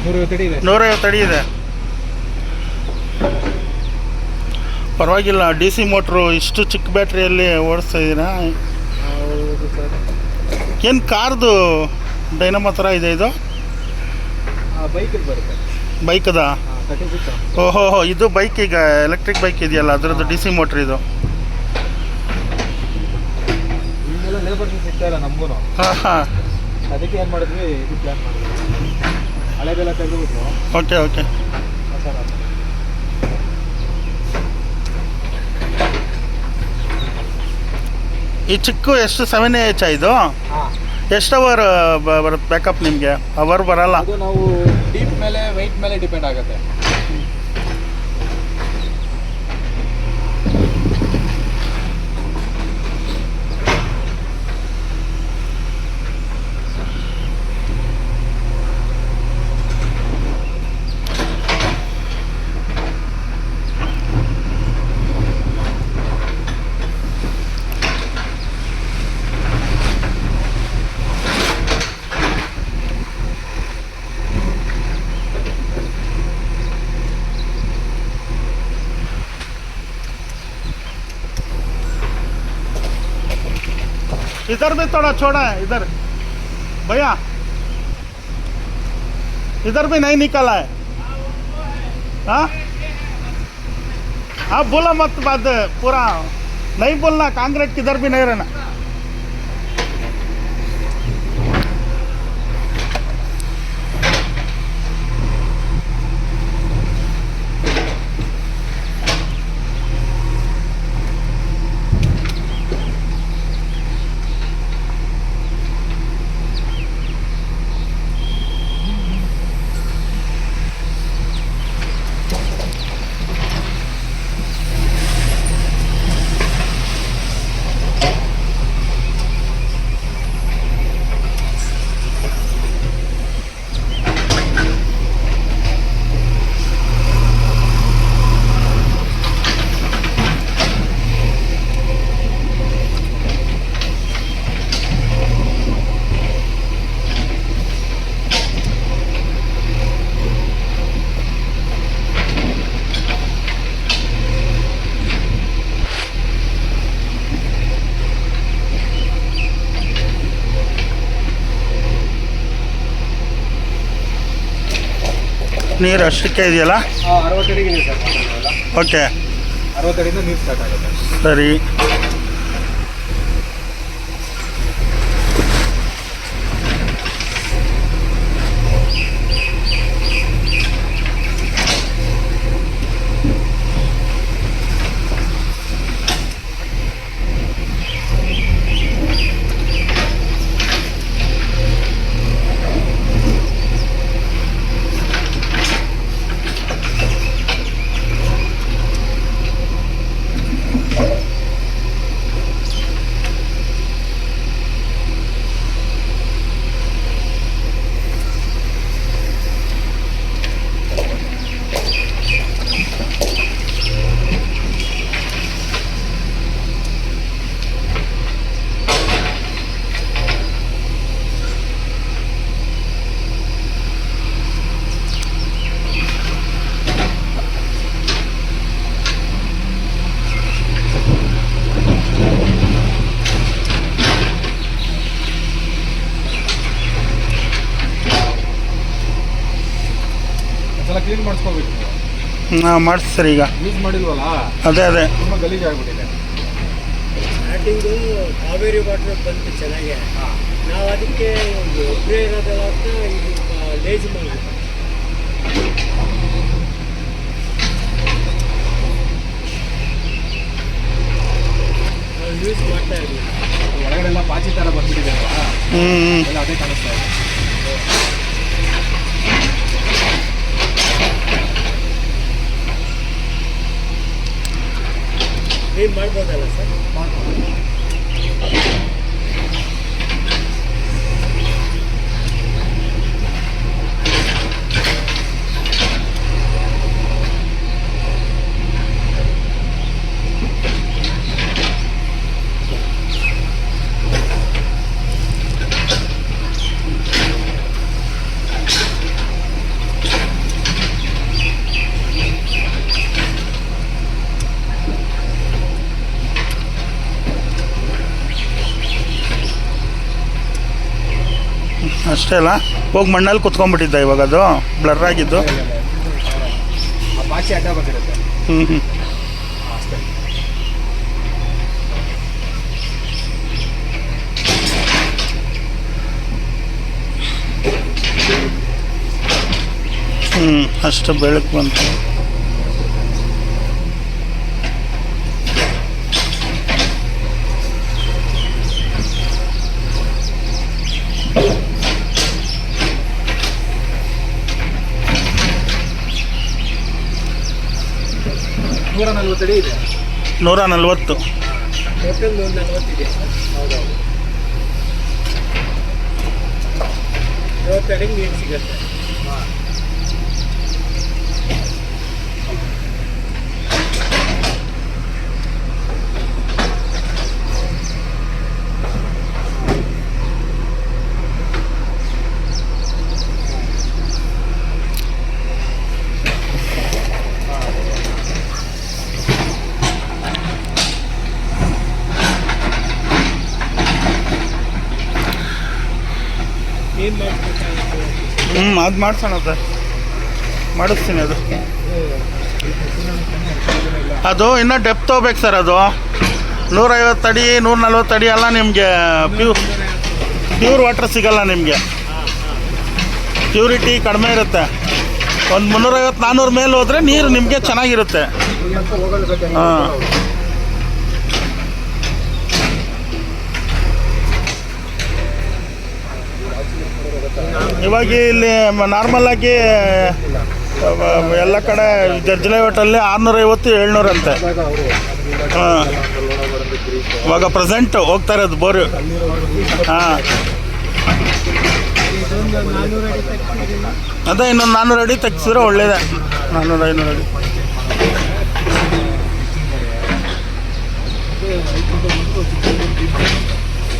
150 ಅಡಿ ಇದೆ. ಪರವಾಗಿಲ್ಲ. ಡಿ ಸಿ ಮೋಟ್ರು ಇಷ್ಟು ಚಿಕ್ಕ ಬ್ಯಾಟ್ರಿಯಲ್ಲಿ ಓಡಿಸ್ತಾ ಇದ್ದೀರಾ? ಹೌದು ಸರ್. ಏನು ಕಾರ್ದು ಡೈನಮೋ ಥರ ಇದೆ ಇದು? ಬೈಕಿಗೆ ಬರುತ್ತೆ. ಬೈಕದ? 36. ಓಹೋ, ಇದು ಬೈಕ್. ಈಗ ಎಲೆಕ್ಟ್ರಿಕ್ ಬೈಕ್ ಇದೆಯಲ್ಲ ಅದರದ್ದು ಡಿ ಸಿ ಮೋಟ್ರ್ ಇದು. ಈಗೆಲ್ಲ ಲೇಬರ್ಸ್ ಸಿಗ್ತಾ ಇಲ್ಲ ನಮಗೂ. ಹಾಂ. ಅದಕ್ಕೆ ಏನು ಮಾಡಿದ್ವಿ, ಇದು ಪ್ಲ್ಯಾನ್ ಮಾಡಿದ್ವಿ. ಹಳೆದೆಲ್ಲ ತೆಗೆದುಬಿಟ್ಟು. ಓಕೆ. ಸರ್ ಈ ಚಿಕ್ಕ ಎಷ್ಟು 7AH ಇದು? ಹಾಂ. ಎಷ್ಟು ಅವರ್ ಬರುತ್ತೆ ಬ್ಯಾಕಪ್ ನಿಮಗೆ? ಅವರ್ ಬರಲ್ಲ. ಅದು ನಾವು ಡೀಪ್ ಮೇಲೆ ವೆಯ್ಟ್ ಮೇಲೆ ಡಿಪೆಂಡ್ ಆಗುತ್ತೆ. इधर भी थोड़ा छोड़ा है, इधर भैया, इधर भी नहीं निकला है। हाँ, आप बोला मत बात पूरा नहीं बोलना। कांग्रेस किधर भी नहीं रहना। ನೀರು ಅಷ್ಟಕ್ಕೆ ಇದೆಯಲ್ಲ? 60 ಅಡಿಗೆ ಇದೆ ಸರ್. ಓಕೆ, 60 ಅಡಿಯಿಂದ ನೀರು ಸ್ಟಾರ್ಟ್ ಆಗುತ್ತೆ. ಸರಿ. ಕ್ಲೀನ್ ಮಾಡಿಸ್ಕೋಬೇಕು. ಹಾಂ, ಮಾಡಿಸಿ ಸರ್. ಈಗ ಯೂಸ್ ಮಾಡಿಲ್ವಲ್ಲ, ಅದೇ ತುಂಬ ಗಲೀಜಾಗ್ಬಿಟ್ಟಿದೆ. ಸ್ಟಾರ್ಟಿಂಗು ಕಾವೇರಿ ವಾಟರ್ ಬಂತು ಚೆನ್ನಾಗಿ. ನಾವು ಅದಕ್ಕೆ ಒಬ್ಬರೇ ಇರೋದಲ್ಲ ಅಂತ ಇದು ಲೇಜ್ ಮಾಡಿದ್ವಿ. ನಾವು ಯೂಸ್ ಮಾಡ್ತಾ ಇದ್ವಿ. ಒಳಗಡೆ ಎಲ್ಲ ಪಾಚಿ ಥರ ಬಂದ್ಬಿಟ್ಟಿದೆ ಅಲ್ವಾ, ಎಲ್ಲ ಅದೇ ಕಾಣಿಸ್ತಾ ಇದೆ. ಕ್ಲೀನ್ ಮಾಡ್ಬೋದಲ್ಲ ಸರ್? ಮಾಡ್ಬೋದು. ಅಷ್ಟೇ ಅಲ್ಲ, ಹೋಗಿ ಮಣ್ಣಲ್ಲಿ ಕುತ್ಕೊಂಡ್ಬಿಟ್ಟಿದ್ದ ಇವಾಗ ಅದು ಬ್ಲರ್ ಆಗಿದ್ದು. ಆ ಪಾಚಿ ಅಡ್ಡ ಬಂದಿರುತ್ತೆ ಹ್ಞೂ ಹ್ಞೂ. ಅಷ್ಟೇ. ಅಷ್ಟು ಬೆಳಕು ಬಂತು. ನೂರ 40 ಅಡಿ ಇದೆ. 140. ಟೋಟಲ್ 140 ಇದೆ. ಹೌದೌದು. 50 ಅಡಿಗೆ ನೀರು ಸಿಗುತ್ತೆ. ಏನು ಮಾಡ್ಬೇಕಾಗಿತ್ತು? ಅದು ಮಾಡ್ಸೋಣ ಸರ್, ಮಾಡಿಸ್ತೀನಿ ಅದು. ಅದು ಇನ್ನೂ ಡೆಪ್ತ್ ಹೋಗ್ಬೇಕು ಸರ್. ಅದು 150 ಅಡಿ 140 ಅಡಿ ಎಲ್ಲ ನಿಮಗೆ ಪ್ಯೂರ್ ವಾಟರ್ ಸಿಗಲ್ಲ ನಿಮಗೆ. ಪ್ಯೂರಿಟಿ ಕಡಿಮೆ ಇರುತ್ತೆ. ಒಂದು 350-400 ಮೇಲೆ ಹೋದರೆ ನೀರು ನಿಮಗೆ ಚೆನ್ನಾಗಿರುತ್ತೆ. ಹಾಂ, ಇವಾಗ ಇಲ್ಲಿ ನಾರ್ಮಲಾಗಿ ಎಲ್ಲ ಕಡೆ ಜರ್ಜಲೆ ಹೋಟೆಲ್ಲಿ 650-700 ಅಂತೆ. ಹಾಂ, ಇವಾಗ ಪ್ರೆಸೆಂಟ್ ಹೋಗ್ತಾ ಇರೋದು ಬೋರು. ಹಾಂ, ಅದೇ ಇನ್ನೊಂದು 400 ಅಡಿ ತೆಗ್ಸಿದ್ರೆ ಒಳ್ಳೇದೇ. 400-500 ಅಡಿ.